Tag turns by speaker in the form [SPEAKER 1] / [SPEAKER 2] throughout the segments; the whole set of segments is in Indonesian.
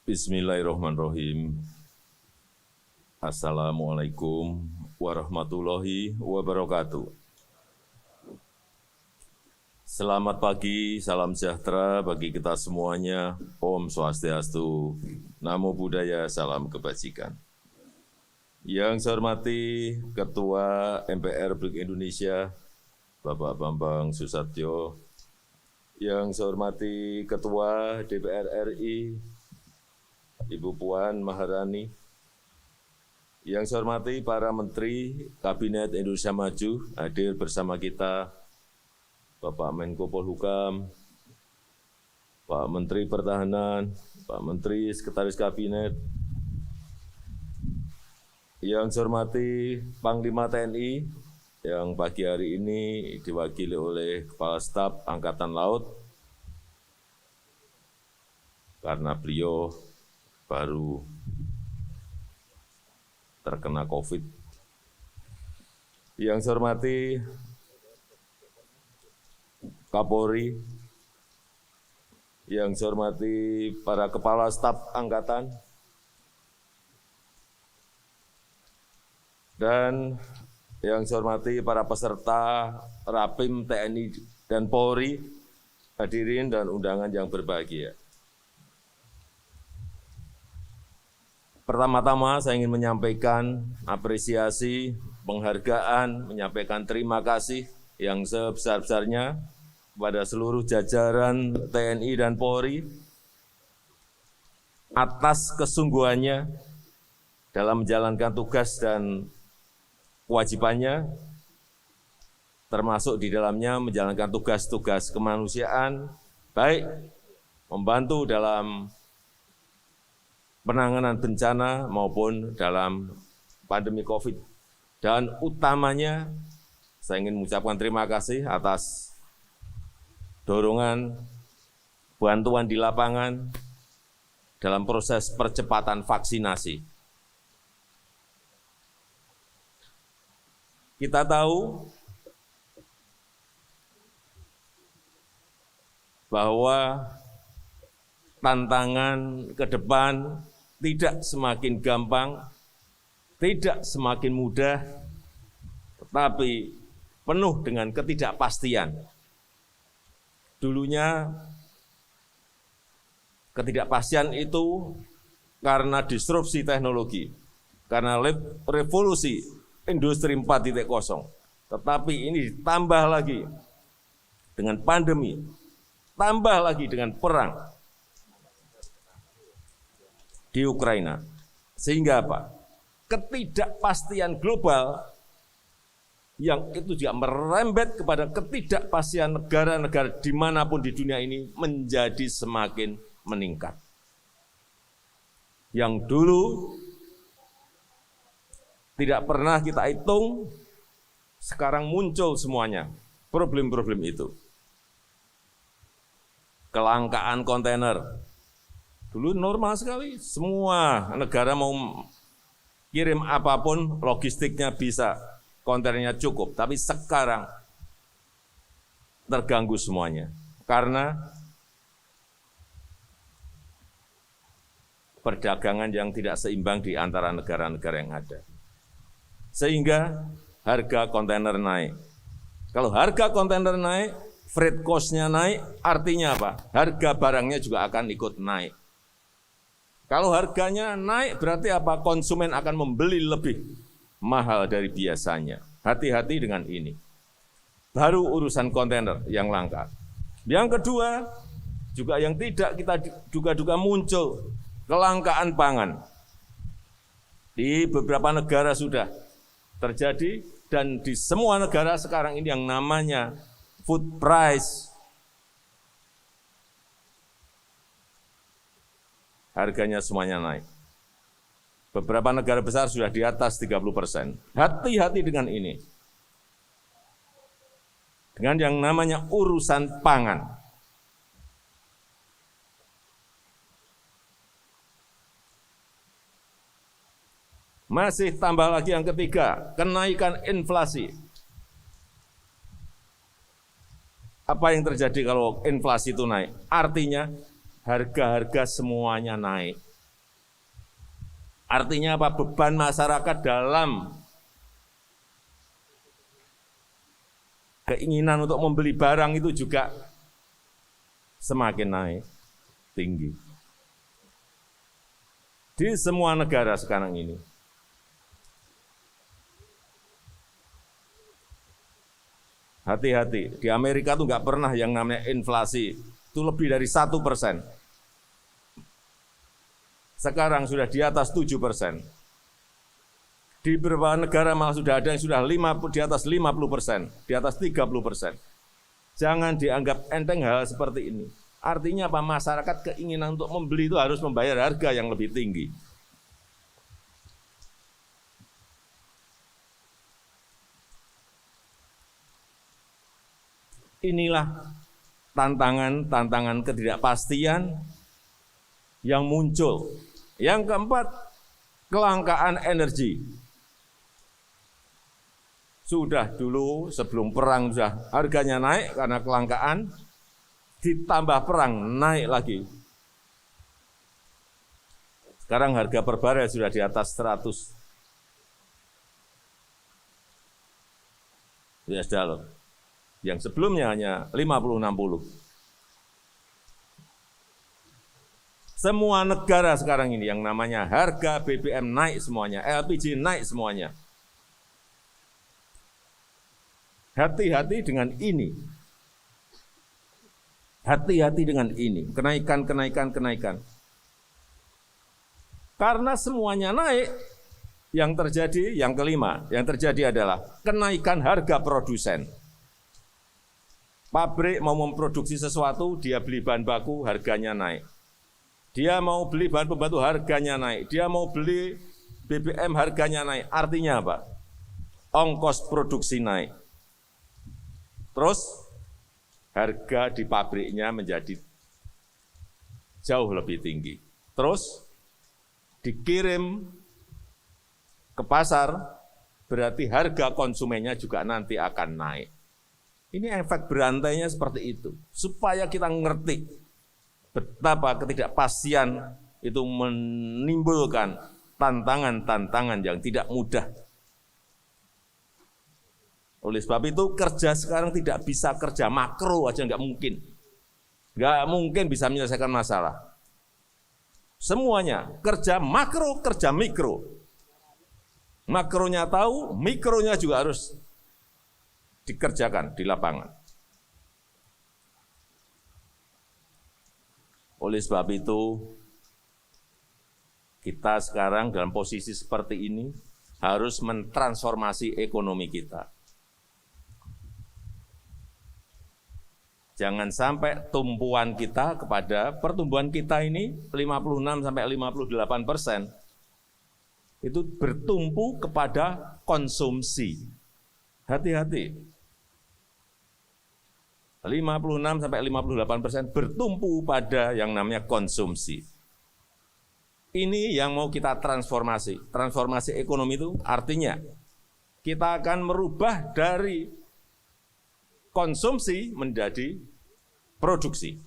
[SPEAKER 1] Bismillahirrahmanirrahim. Assalamualaikum warahmatullahi wabarakatuh. Selamat pagi, salam sejahtera bagi kita semuanya. Om Swastiastu, Namo Buddhaya, salam kebajikan. Yang saya hormati Ketua MPR Republik Indonesia, Bapak Bambang Susatyo. Yang saya hormati Ketua DPR RI, Ibu Puan Maharani. Yang saya hormati para Menteri Kabinet Indonesia Maju, hadir bersama kita, Bapak Menko Polhukam, Pak Menteri Pertahanan, Pak Menteri Sekretaris Kabinet. Yang saya hormati Panglima TNI, yang pagi hari ini diwakili oleh Kepala Staf Angkatan Laut, karena beliau baru terkena COVID. Yang saya hormati Kapolri, yang saya hormati para Kepala Staf Angkatan, dan yang saya hormati para peserta Rapim TNI dan Polri, hadirin dan undangan yang berbahagia. Pertama-tama saya ingin menyampaikan apresiasi, penghargaan, menyampaikan terima kasih yang sebesar-besarnya kepada seluruh jajaran TNI dan Polri atas kesungguhannya dalam menjalankan tugas dan kewajibannya, termasuk di dalamnya menjalankan tugas-tugas kemanusiaan, baik membantu dalam penanganan bencana maupun dalam pandemi COVID. Dan utamanya, saya ingin mengucapkan terima kasih atas dorongan bantuan di lapangan dalam proses percepatan vaksinasi. Kita tahu bahwa tantangan ke depan tidak semakin gampang, tidak semakin mudah, tetapi penuh dengan ketidakpastian. Dulunya ketidakpastian itu karena disrupsi teknologi, karena revolusi industri 4.0, tetapi ini ditambah lagi dengan pandemi, tambah lagi dengan perang di Ukraina. Sehingga apa? Ketidakpastian global yang itu juga merembet kepada ketidakpastian negara-negara dimanapun di dunia ini menjadi semakin meningkat. Yang dulu tidak pernah kita hitung, sekarang muncul semuanya problem-problem itu. Kelangkaan kontainer. Dulu normal sekali, semua negara mau kirim apapun, logistiknya bisa, kontainernya cukup. Tapi sekarang terganggu semuanya, karena perdagangan yang tidak seimbang di antara negara-negara yang ada. Sehingga harga kontainer naik. Kalau harga kontainer naik, freight cost-nya naik, artinya apa? Harga barangnya juga akan ikut naik. Kalau harganya naik berarti apa? Konsumen akan membeli lebih mahal dari biasanya. Hati-hati dengan ini. Baru urusan kontainer yang langka. Yang kedua, juga yang tidak kita duga-duga muncul, kelangkaan pangan. Di beberapa negara sudah terjadi, dan di semua negara sekarang ini yang namanya food price, harganya semuanya naik. Beberapa negara besar sudah di atas 30%. Hati-hati dengan ini. Dengan yang namanya urusan pangan. Masih tambah lagi yang ketiga, kenaikan inflasi. Apa yang terjadi kalau inflasi itu naik? Artinya harga-harga semuanya naik. Artinya apa? Beban masyarakat dalam keinginan untuk membeli barang itu juga semakin naik tinggi. Di semua negara sekarang ini. Hati-hati, di Amerika tuh nggak pernah yang namanya inflasi itu lebih dari 1%. Sekarang sudah di atas 7%. Di beberapa negara malah sudah ada yang sudah di atas 50%, di atas 30%. Jangan dianggap enteng hal seperti ini. Artinya apa? Masyarakat keinginan untuk membeli itu harus membayar harga yang lebih tinggi. Inilah tantangan ketidakpastian yang muncul. Yang keempat, kelangkaan energi. Sudah dulu sebelum perang sudah harganya naik karena kelangkaan, ditambah perang naik lagi. Sekarang harga per barel sudah di atas 100 US dollar. Yang sebelumnya hanya 50-60. Semua negara sekarang ini yang namanya harga BBM naik semuanya, LPG naik semuanya. Hati-hati dengan ini. Hati-hati dengan ini, kenaikan. Karena semuanya naik, yang terjadi, yang kelima, yang terjadi adalah kenaikan harga produsen. Pabrik mau memproduksi sesuatu, dia beli bahan baku, harganya naik. Dia mau beli bahan pembantu, harganya naik. Dia mau beli BBM, harganya naik. Artinya apa? Ongkos produksi naik. Terus harga di pabriknya menjadi jauh lebih tinggi. Terus dikirim ke pasar, berarti harga konsumennya juga nanti akan naik. Ini efek berantainya seperti itu. Supaya kita ngerti betapa ketidakpastian itu menimbulkan tantangan-tantangan yang tidak mudah. Oleh sebab itu kerja sekarang tidak bisa kerja makro aja, nggak mungkin. Nggak mungkin bisa menyelesaikan masalah. Semuanya, kerja makro, kerja mikro. Makronya tahu, mikronya juga harus dikerjakan di lapangan. Oleh sebab itu, kita sekarang dalam posisi seperti ini harus mentransformasi ekonomi kita. Jangan sampai tumpuan kita kepada pertumbuhan kita ini 56 sampai 58%. Itu bertumpu kepada konsumsi. Hati-hati. 56 sampai 58% bertumpu pada yang namanya konsumsi. Ini yang mau kita transformasi. Transformasi ekonomi itu artinya kita akan merubah dari konsumsi menjadi produksi.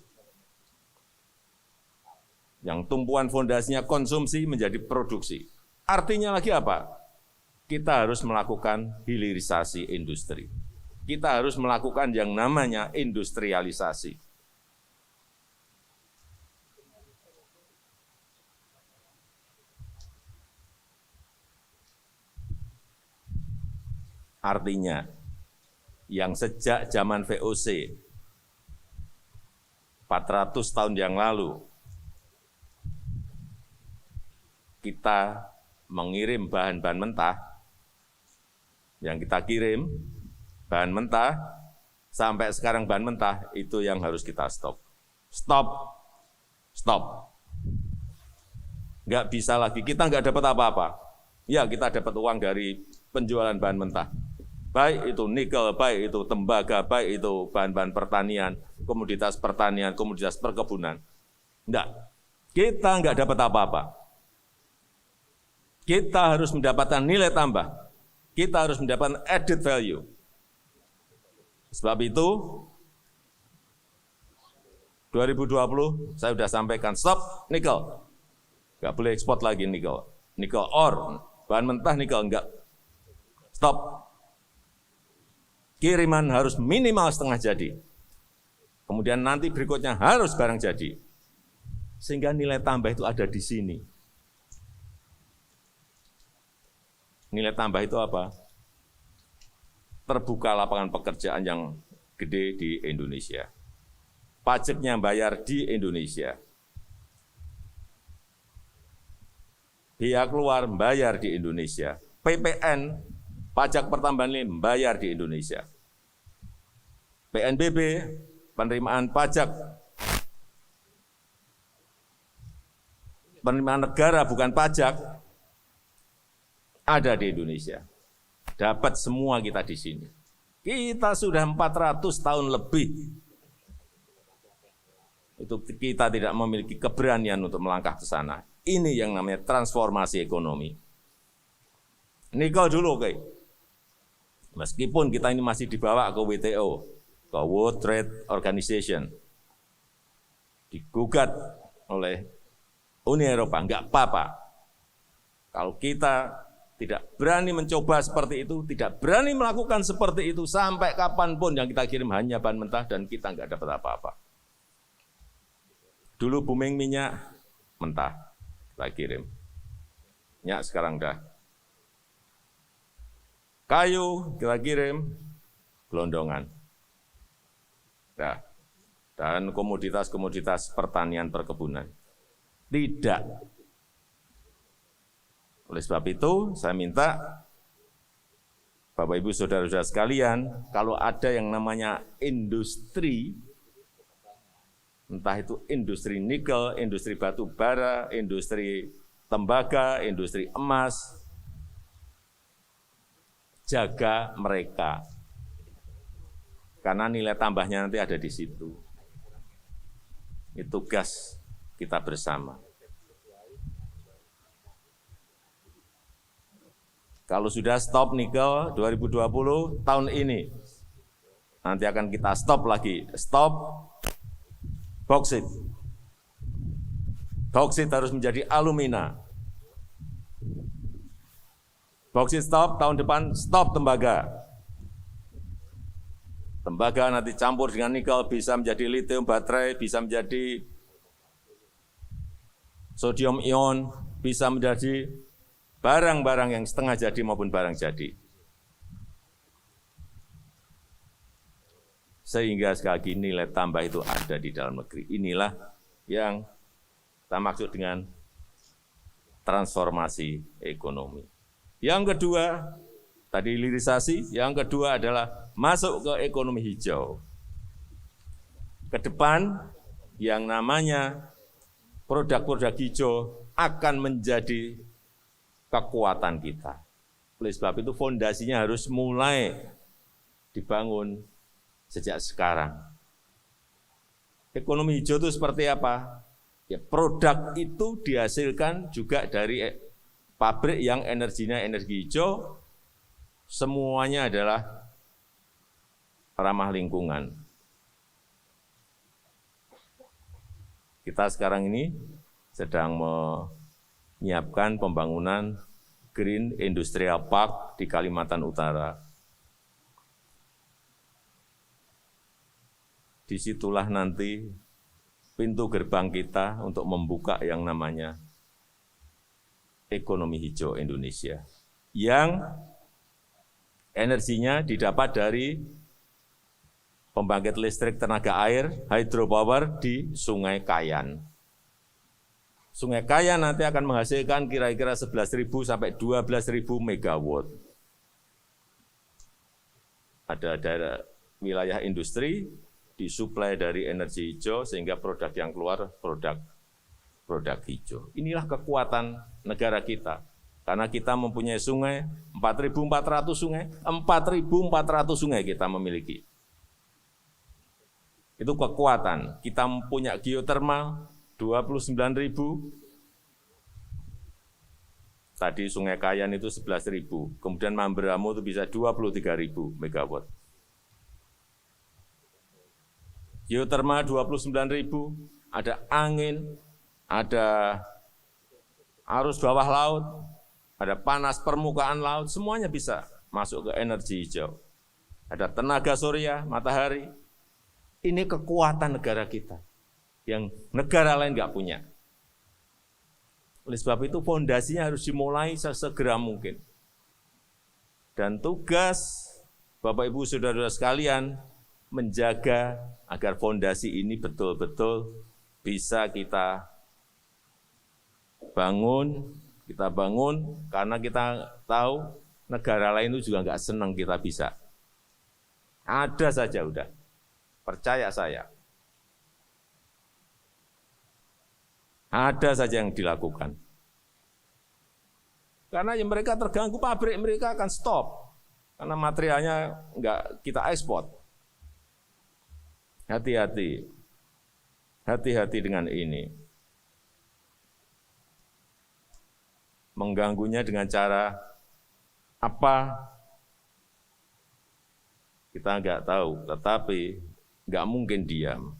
[SPEAKER 1] Yang tumpuan fondasinya konsumsi menjadi produksi. Artinya lagi apa? Kita harus melakukan hilirisasi industri. Kita harus melakukan yang namanya industrialisasi. Artinya, yang sejak zaman VOC 400 tahun yang lalu kita mengirim bahan-bahan mentah, yang kita kirim bahan mentah sampai sekarang bahan mentah itu yang harus kita stop. Stop. Nggak bisa lagi, kita nggak dapat apa-apa. Ya, kita dapat uang dari penjualan bahan mentah. Baik itu nikel, baik itu tembaga, baik itu bahan-bahan pertanian, komoditas pertanian, komoditas perkebunan. Enggak, kita enggak dapat apa-apa. Kita harus mendapatkan nilai tambah. Kita harus mendapatkan added value. Sebab itu, 2020 saya sudah sampaikan stop nikel. Enggak boleh ekspor lagi nikel. nikel ore, bahan mentah nikel enggak. Stop. Kiriman harus minimal setengah jadi. Kemudian nanti berikutnya harus barang jadi. Sehingga nilai tambah itu ada di sini. Nilai tambah itu apa? Terbuka lapangan pekerjaan yang gede di Indonesia. Pajaknya bayar di Indonesia. Pihak luar bayar di Indonesia. PPN, pajak pertambahan nilai bayar di Indonesia. PNBP, penerimaan pajak, penerimaan negara bukan pajak, ada di Indonesia. Dapat semua kita di sini. Kita sudah 400 tahun lebih. Itu kita tidak memiliki keberanian untuk melangkah ke sana. Ini yang namanya transformasi ekonomi. Nikel dulu, oke. Meskipun kita ini masih dibawa ke WTO, ke World Trade Organization, digugat oleh Uni Eropa, enggak apa-apa. Kalau kita tidak berani mencoba seperti itu, tidak berani melakukan seperti itu, sampai kapanpun yang kita kirim hanya bahan mentah dan kita enggak dapat apa-apa. Dulu booming minyak mentah, kita kirim. Minyak sekarang dah. Kayu kita kirim, gelondongan. Dah. Dan komoditas-komoditas pertanian perkebunan. Tidak. Oleh sebab itu, saya minta Bapak Ibu Saudara-saudara sekalian, kalau ada yang namanya industri, entah itu industri nikel, industri batu bara, industri tembaga, industri emas, jaga mereka. Karena nilai tambahnya nanti ada di situ. Itu tugas kita bersama. Kalau sudah stop nikel 2020 tahun ini, nanti akan kita stop lagi. Stop boksit. Boksit harus menjadi alumina. Boksit stop, tahun depan stop tembaga. Tembaga nanti campur dengan nikel, bisa menjadi lithium baterai, bisa menjadi sodium ion, bisa menjadi barang-barang yang setengah jadi maupun barang jadi. Sehingga sekali lagi nilai tambah itu ada di dalam negeri. Inilah yang kita maksud dengan transformasi ekonomi. Yang kedua, tadi hilirisasi, yang kedua adalah masuk ke ekonomi hijau. Ke depan yang namanya produk-produk hijau akan menjadi kekuatan kita. Oleh sebab itu fondasinya harus mulai dibangun sejak sekarang. Ekonomi hijau itu seperti apa? Ya, produk itu dihasilkan juga dari pabrik yang energinya energi hijau, semuanya adalah ramah lingkungan. Kita sekarang ini sedang menyiapkan pembangunan Green Industrial Park di Kalimantan Utara. Disitulah nanti pintu gerbang kita untuk membuka yang namanya ekonomi hijau Indonesia, yang energinya didapat dari pembangkit listrik tenaga air, hydropower di Sungai Kayan. Sungai Kayan nanti akan menghasilkan kira-kira 11.000 sampai 12.000 megawatt. Ada daerah wilayah industri disuplai dari energi hijau sehingga produk yang keluar produk hijau. Inilah kekuatan negara kita. Karena kita mempunyai sungai, 4.400 sungai, 4.400 sungai kita memiliki. Itu kekuatan. Kita punya geotermal 29.000. Tadi Sungai Kayan itu 11.000. Kemudian Mamberamo itu bisa 23.000 megawatt. Geotermal 29.000, ada angin, ada arus bawah laut, ada panas permukaan laut, semuanya bisa masuk ke energi hijau. Ada tenaga surya, matahari. Ini kekuatan negara kita yang negara lain nggak punya. Oleh sebab itu fondasinya harus dimulai sesegera mungkin. Dan tugas Bapak Ibu Saudara-saudara sekalian menjaga agar fondasi ini betul-betul bisa kita bangun karena kita tahu negara lain itu juga nggak senang kita bisa. Ada saja udah, percaya saya. Ada saja yang dilakukan. Karena yang mereka terganggu, pabrik mereka akan stop. Karena materialnya nggak kita ekspor. Hati-hati. Hati-hati dengan ini. Mengganggunya dengan cara apa? Kita nggak tahu, tetapi nggak mungkin diam.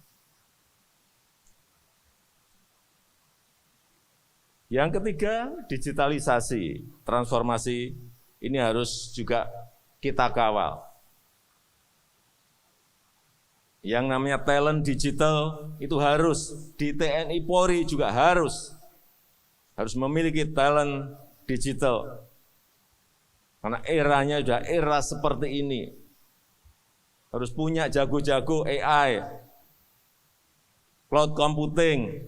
[SPEAKER 1] Yang ketiga, digitalisasi, transformasi ini harus juga kita kawal. Yang namanya talent digital itu harus di TNI Polri juga harus memiliki talent digital. Karena eranya sudah era seperti ini. Harus punya jago-jago AI, cloud computing,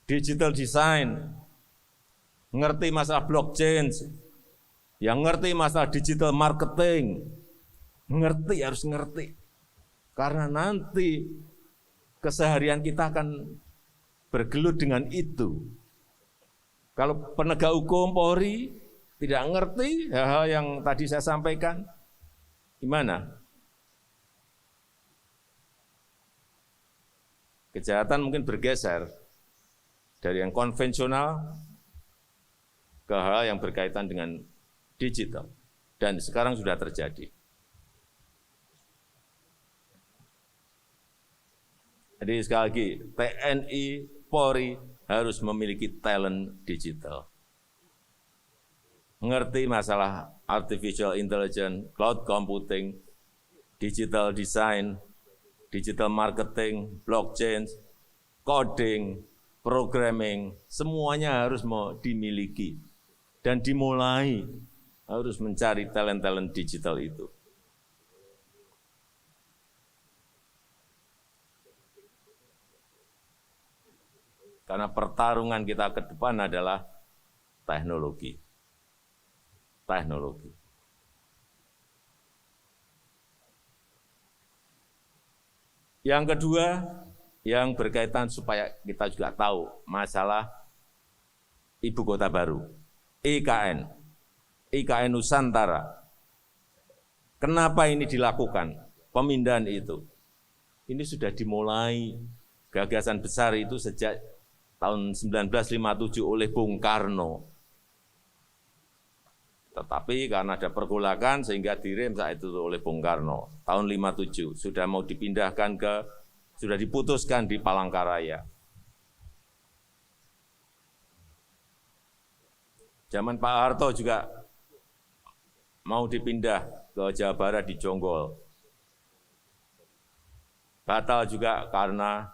[SPEAKER 1] digital design, ngerti masalah blockchain, yang ngerti masalah digital marketing, harus ngerti. Karena nanti keseharian kita akan bergelut dengan itu. Kalau penegak hukum Polri tidak ngerti hal-hal yang tadi saya sampaikan, gimana? Kejahatan mungkin bergeser dari yang konvensional ke hal yang berkaitan dengan digital. Dan sekarang sudah terjadi. Jadi sekali lagi, TNI, Polri harus memiliki talent digital. Mengerti masalah artificial intelligence, cloud computing, digital design, digital marketing, blockchain, coding, programming, semuanya harus dimiliki dan dimulai harus mencari talent-talent digital itu. Karena pertarungan kita ke depan adalah teknologi. Teknologi. Yang kedua, yang berkaitan supaya kita juga tahu masalah Ibu Kota Baru, IKN Nusantara. Kenapa ini dilakukan, pemindahan itu? Ini sudah dimulai, gagasan besar itu sejak tahun 1957 oleh Bung Karno. Tetapi karena ada pergolakan sehingga direm saat itu oleh Bung Karno. Tahun 57 sudah mau dipindahkan sudah diputuskan di Palangkaraya. Zaman Pak Harto juga mau dipindah ke Jawa Barat di Jonggol. Batal juga karena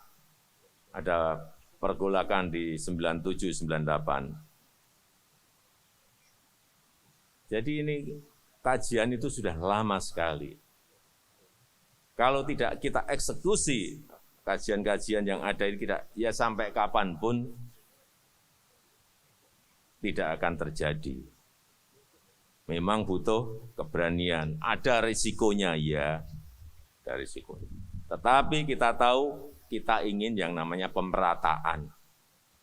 [SPEAKER 1] ada pergolakan di 97-98. Jadi ini kajian itu sudah lama sekali. Kalau tidak kita eksekusi kajian-kajian yang ada ini, ya sampai kapanpun tidak akan terjadi. Memang butuh keberanian, ada risikonya ya, ada risikonya. Tetapi kita tahu kita ingin yang namanya pemerataan.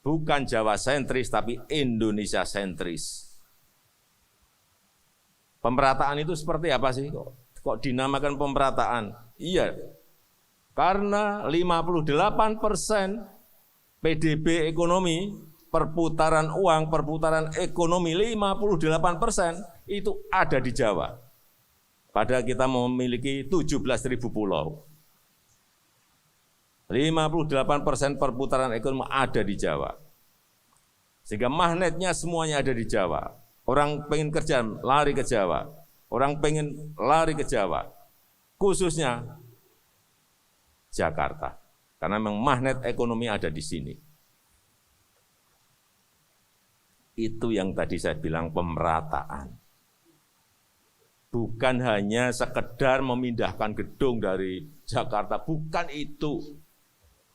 [SPEAKER 1] Bukan Jawa sentris tapi Indonesia sentris. Pemerataan itu seperti apa sih? Kok dinamakan pemerataan? Iya, karena 58% PDB ekonomi, perputaran uang, perputaran ekonomi 58% itu ada di Jawa. Padahal kita memiliki 17.000 pulau. 58% perputaran ekonomi ada di Jawa. Sehingga magnetnya semuanya ada di Jawa. Orang pengen kerja, lari ke Jawa. Orang pengen lari ke Jawa. Khususnya Jakarta. Karena memang magnet ekonomi ada di sini. Itu yang tadi saya bilang pemerataan. Bukan hanya sekedar memindahkan gedung dari Jakarta, bukan itu.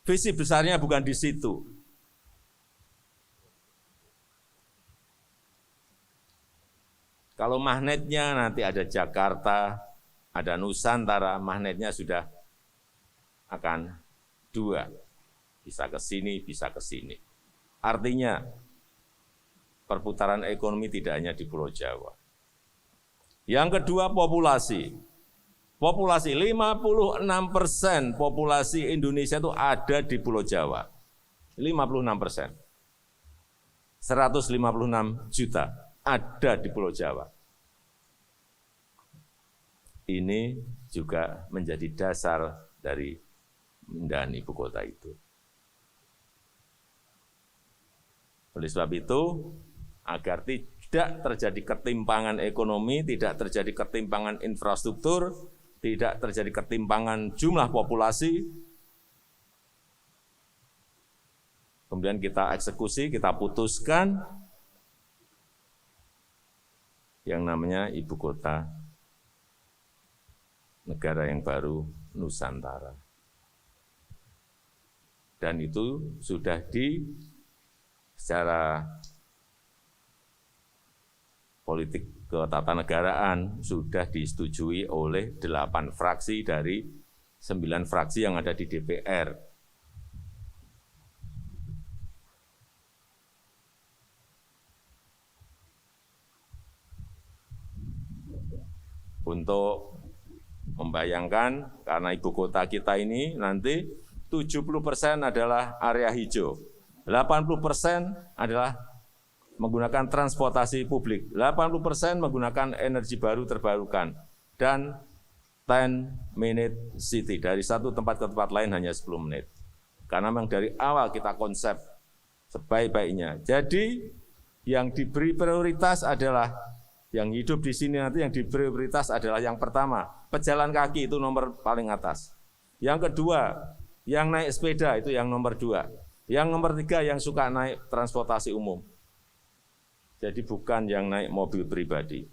[SPEAKER 1] Visi besarnya bukan di situ. Kalau magnetnya nanti ada Jakarta, ada Nusantara, magnetnya sudah akan dua. Bisa ke sini, bisa ke sini. Artinya, perputaran ekonomi tidak hanya di Pulau Jawa. Yang kedua, populasi. Populasi 56% populasi Indonesia itu ada di Pulau Jawa. 56%. 156 juta ada di Pulau Jawa. Ini juga menjadi dasar dari pemindahan ibu kota itu. Oleh sebab itu, agar tidak terjadi ketimpangan ekonomi, tidak terjadi ketimpangan infrastruktur, tidak terjadi ketimpangan jumlah populasi, kemudian kita eksekusi, kita putuskan yang namanya ibu kota negara yang baru Nusantara. Dan itu sudah secara politik ketatanegaraan sudah disetujui oleh 8 fraksi dari 9 fraksi yang ada di DPR. Untuk membayangkan, karena ibu kota kita ini nanti 70% adalah area hijau, 80% adalah menggunakan transportasi publik, 80% menggunakan energi baru terbarukan, dan 10-minute city, dari satu tempat ke tempat lain hanya 10 menit. Karena memang dari awal kita konsep sebaik-baiknya. Jadi yang diberi prioritas adalah, yang hidup di sini nanti yang diberi prioritas adalah yang pertama, pejalan kaki itu nomor paling atas. Yang kedua, yang naik sepeda itu yang nomor 2. Yang nomor 3 yang suka naik transportasi umum. Jadi bukan yang naik mobil pribadi.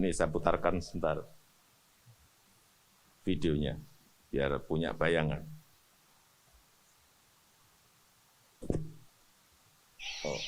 [SPEAKER 1] Ini saya putarkan sebentar videonya, biar punya bayangan. Oh.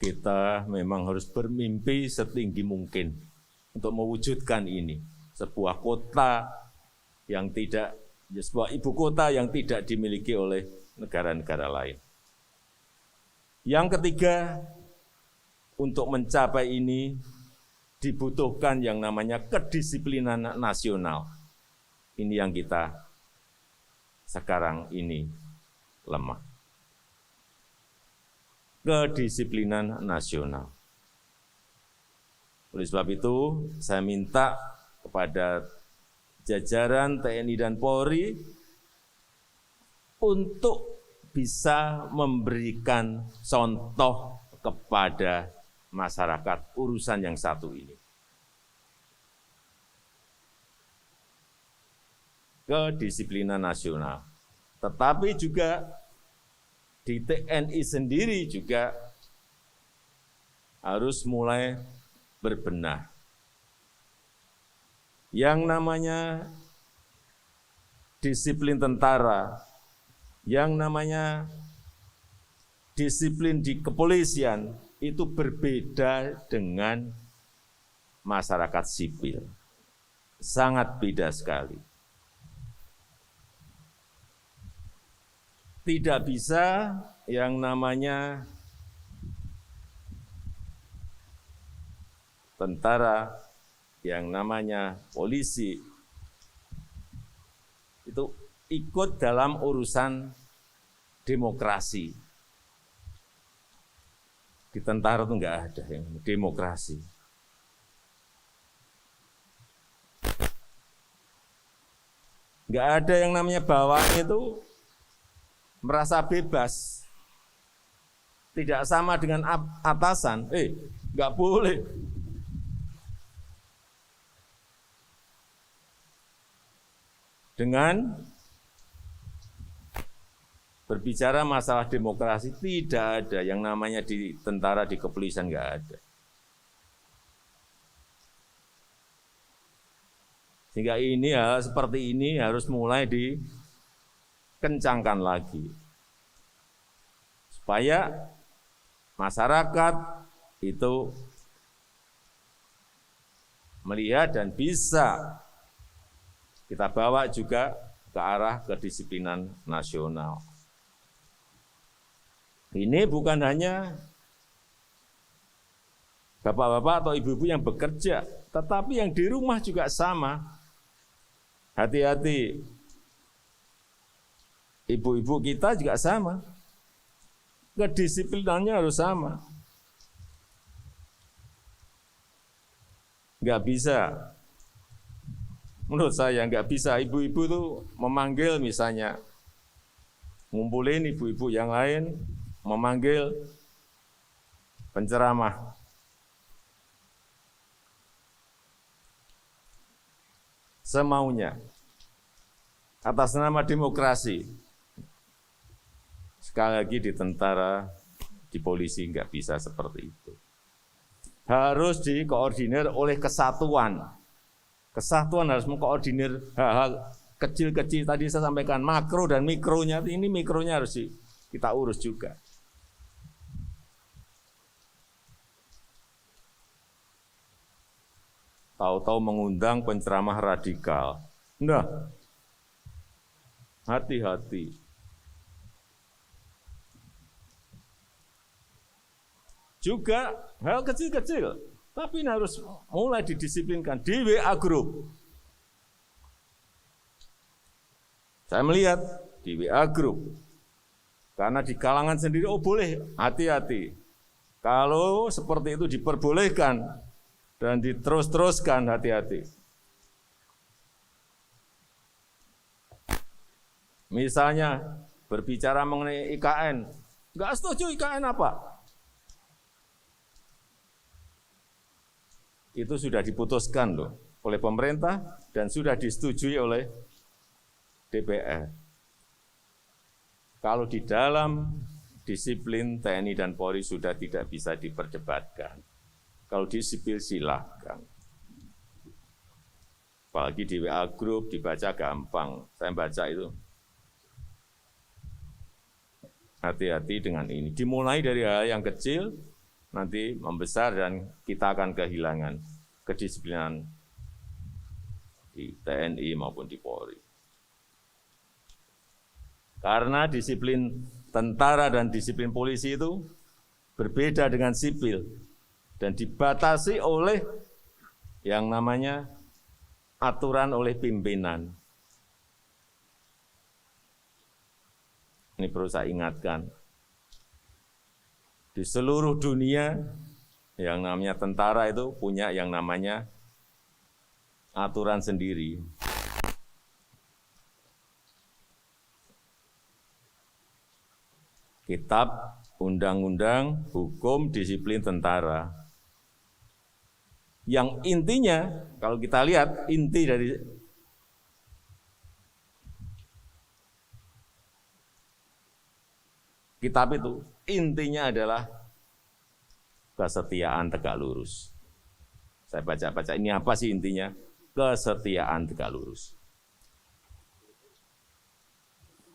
[SPEAKER 1] kita memang harus bermimpi setinggi mungkin untuk mewujudkan ini. Sebuah kota yang tidak, sebuah ibu kota yang tidak dimiliki oleh negara-negara lain. Yang ketiga, untuk mencapai ini dibutuhkan yang namanya kedisiplinan nasional. Ini yang kita sekarang ini lemah. Kedisiplinan nasional. Oleh sebab itu, saya minta kepada jajaran TNI dan Polri untuk bisa memberikan contoh kepada masyarakat urusan yang satu ini. Kedisiplinan nasional. Tetapi juga di TNI sendiri juga harus mulai berbenah. Yang namanya disiplin tentara, yang namanya disiplin di kepolisian itu berbeda dengan masyarakat sipil. Sangat beda sekali. Tidak bisa yang namanya tentara, yang namanya polisi, itu ikut dalam urusan demokrasi. Di tentara itu enggak ada yang demokrasi. Enggak ada yang namanya bawahan itu merasa bebas. Tidak sama dengan atasan. Enggak boleh. Dengan berbicara masalah demokrasi, tidak ada yang namanya di tentara, di kepolisian, enggak ada. Sehingga ini hal seperti ini harus mulai dikencangkan lagi. Supaya masyarakat itu melihat dan bisa kita bawa juga ke arah kedisiplinan nasional. Ini bukan hanya bapak-bapak atau ibu-ibu yang bekerja, tetapi yang di rumah juga sama. Hati-hati, ibu-ibu kita juga sama. Kedisiplinannya harus sama. Enggak bisa. Menurut saya enggak bisa ibu-ibu itu memanggil misalnya, ngumpulin ibu-ibu yang lain, memanggil penceramah. Semaunya, atas nama demokrasi. Sekali lagi di tentara, di polisi enggak bisa seperti itu. Harus dikoordinir oleh kesatuan. Kesatuan harus mengkoordinir hal-hal kecil-kecil tadi saya sampaikan, makro dan mikronya, ini mikronya harus kita urus juga. Tahu-tahu mengundang penceramah radikal. Nah, hati-hati. Juga hal kecil-kecil, tapi ini harus mulai didisiplinkan di WA Group. Saya melihat di WA Group, karena di kalangan sendiri, boleh, hati-hati. Kalau seperti itu diperbolehkan dan diterus-teruskan, hati-hati. Misalnya berbicara mengenai IKN, nggak setuju IKN apa? Itu sudah diputuskan loh oleh pemerintah dan sudah disetujui oleh DPR. Kalau di dalam disiplin TNI dan Polri sudah tidak bisa diperdebatkan. Kalau di sipil silahkan. Apalagi di WA Group dibaca gampang. Saya baca itu. Hati-hati dengan ini. Dimulai dari hal yang kecil, nanti membesar dan kita akan kehilangan kedisiplinan di TNI maupun di Polri. Karena disiplin tentara dan disiplin polisi itu berbeda dengan sipil dan dibatasi oleh yang namanya aturan oleh pimpinan. Ini perlu saya ingatkan. Di seluruh dunia yang namanya tentara itu punya yang namanya aturan sendiri. Kitab, undang-undang, hukum, disiplin tentara. Yang intinya, kalau kita lihat inti dari kitab itu, intinya adalah kesetiaan tegak lurus. Saya baca-baca, ini apa sih intinya? Kesetiaan tegak lurus.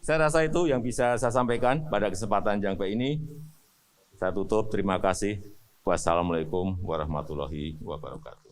[SPEAKER 1] Saya rasa itu yang bisa saya sampaikan pada kesempatan yang baik ini. Saya tutup, terima kasih. Wassalamualaikum warahmatullahi wabarakatuh.